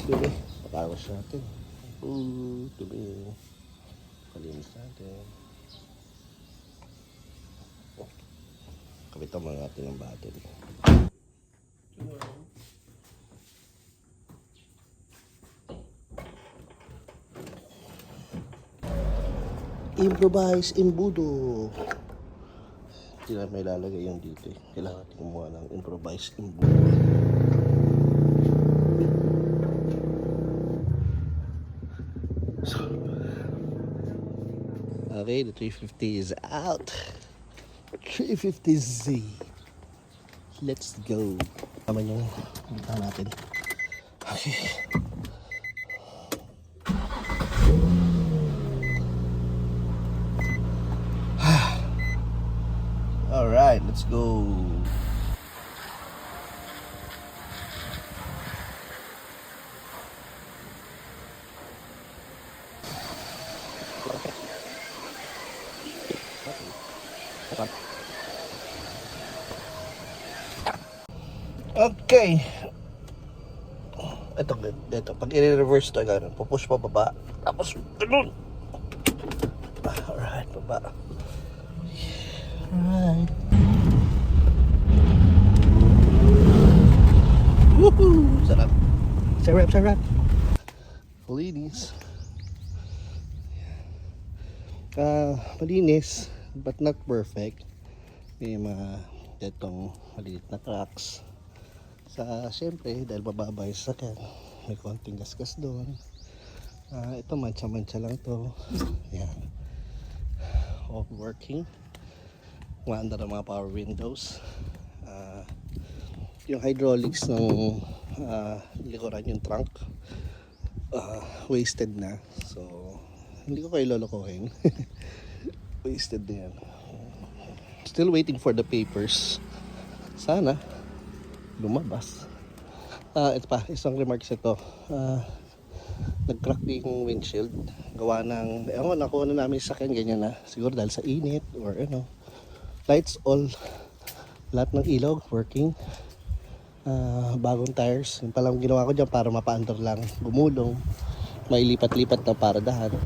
Dumi. Pakawas natin. Dumi. Palinis natin. Kapitan mga natin ng battery. Improvise imbudo. Hindi na may lalagay yung dito eh. Kailangan natin kumuha ng improvise imbudo. Okay, the 350 is out. 350Z. Let's go. Tama yung bita natin. Okay. Alright, let's go. Okay. Ito. Pag i-reverse ito, gano'n. Pupush pa baba. Tapos, gano'n. Alright, baba. Alright. Woohoo! Sarap. Sarap. Malinis. Malinis, but not perfect. May mga detong maliit na cracks. Siyempre, dahil mababa yung sasakyan, may konting gasgas doon. Ito, mancha-mancha lang to. Yan. All working. Maanda ng mga power windows. Yung hydraulics ng likuran, yung trunk, wasted na. So, hindi ko kayo lolokohin. Wasted na yan. Still waiting for the papers. Sana lumabas. Ito pa, isang remarks ito. Nag-crack yung windshield. Gawa ng, nakuha na namin sa akin, ganyan na. Siguro dahil sa init or lights all. Lahat ng ilaw working. Bagong tires. Yung palang ginawa ko dyan para mapaandar lang. Gumulong. May lipat-lipat na para dahan.